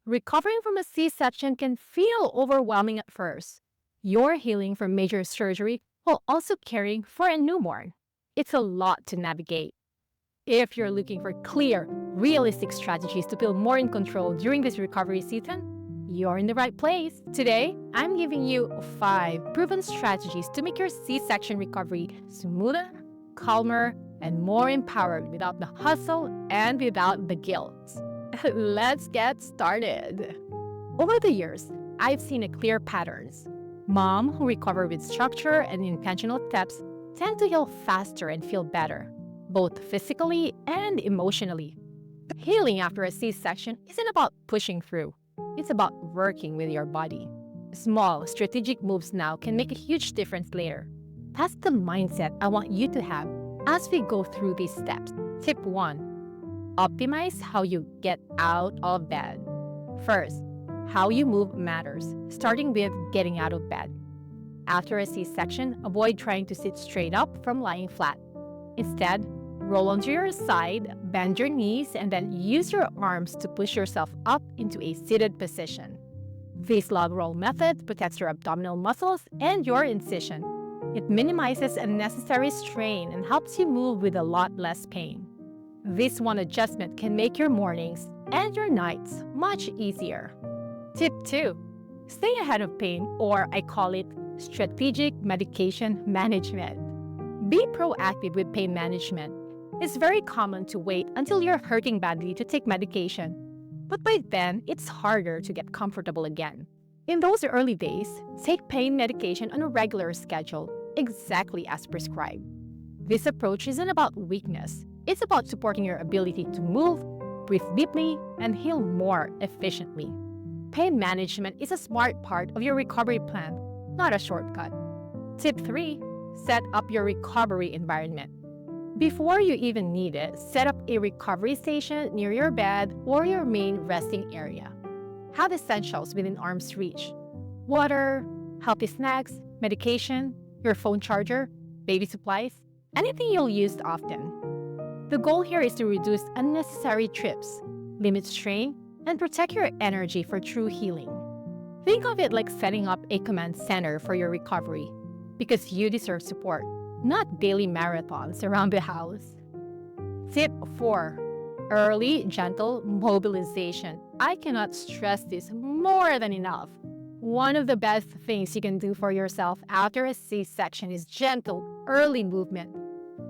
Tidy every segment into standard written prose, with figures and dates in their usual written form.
Recovering from a C-section can feel overwhelming at first. You're healing from major surgery while also caring for a newborn. It's a lot to navigate. If you're looking for clear, realistic strategies to feel more in control during this recovery season, you're in the right place. Today, I'm giving you 5 proven strategies to make your C-section recovery smoother, calmer, and more empowered without the hustle and without the guilt. Let's get started. Over the years, I've seen a clear patterns. Moms who recover with structure and intentional steps tend to heal faster and feel better, both physically and emotionally. Healing after a C-section isn't about pushing through. It's about working with your body. Small, strategic moves now can make a huge difference later. That's the mindset I want you to have as we go through these steps. Tip 1. Optimize how you get out of bed. First, how you move matters, starting with getting out of bed. After a C-section, avoid trying to sit straight up from lying flat. Instead, roll onto your side, bend your knees, and then use your arms to push yourself up into a seated position. This log roll method protects your abdominal muscles and your incision. It minimizes unnecessary strain and helps you move with a lot less pain. This one adjustment can make your mornings and your nights much easier. Tip 2. Stay ahead of pain, or I call it strategic medication management. Be proactive with pain management. It's very common to wait until you're hurting badly to take medication, but by then, it's harder to get comfortable again. In those early days, take pain medication on a regular schedule, exactly as prescribed. This approach isn't about weakness. It's about supporting your ability to move, breathe deeply, and heal more efficiently. Pain management is a smart part of your recovery plan, not a shortcut. Tip 3. Set up your recovery environment. Before you even need it, set up a recovery station near your bed or your main resting area. Have essentials within arm's reach. Water, healthy snacks, medication, your phone charger, baby supplies, anything you'll use often. The goal here is to reduce unnecessary trips, limit strain, and protect your energy for true healing. Think of it like setting up a command center for your recovery, because you deserve support, not daily marathons around the house. Tip 4. Early, gentle mobilization. I cannot stress this more than enough. One of the best things you can do for yourself after a C-section is gentle, early movement.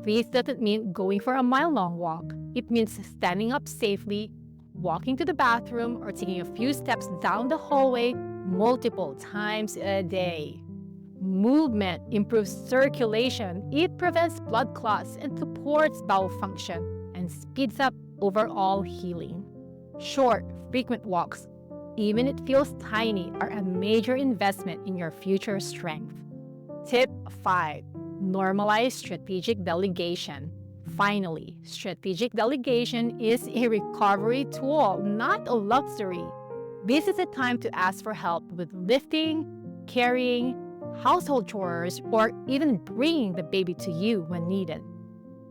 This doesn't mean going for a mile-long walk. It means standing up safely, walking to the bathroom, or taking a few steps down the hallway multiple times a day. Movement improves circulation, it prevents blood clots and supports bowel function, and speeds up overall healing. Short, frequent walks, even it feels tiny, are a major investment in your future strength. Tip 5. Normalize strategic delegation. Finally, strategic delegation is a recovery tool, not a luxury. This is a time to ask for help with lifting, carrying, household chores, or even bringing the baby to you when needed.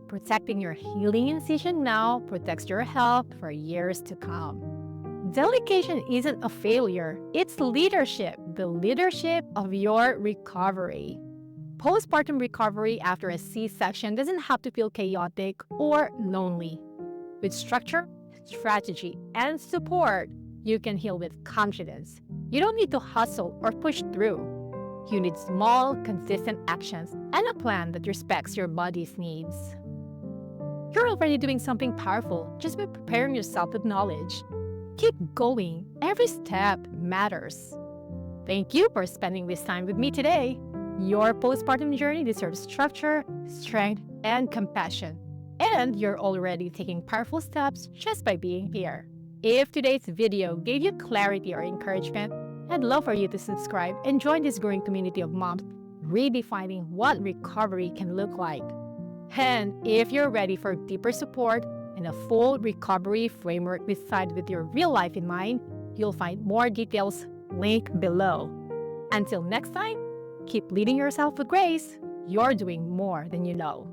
Protecting your healing incision now protects your health for years to come. Delegation isn't a failure, it's leadership, the leadership of your recovery. Postpartum recovery after a C-section doesn't have to feel chaotic or lonely. With structure, strategy, and support, you can heal with confidence. You don't need to hustle or push through. You need small, consistent actions and a plan that respects your body's needs. You're already doing something powerful just by preparing yourself with knowledge. Keep going. Every step matters. Thank you for spending this time with me today. Your postpartum journey deserves structure, strength, and compassion. And you're already taking powerful steps just by being here. If today's video gave you clarity or encouragement, I'd love for you to subscribe and join this growing community of moms redefining what recovery can look like. And if you're ready for deeper support and a full recovery framework designed with your real life in mind, you'll find more details linked below. Until next time, keep leading yourself with grace. You're doing more than you know.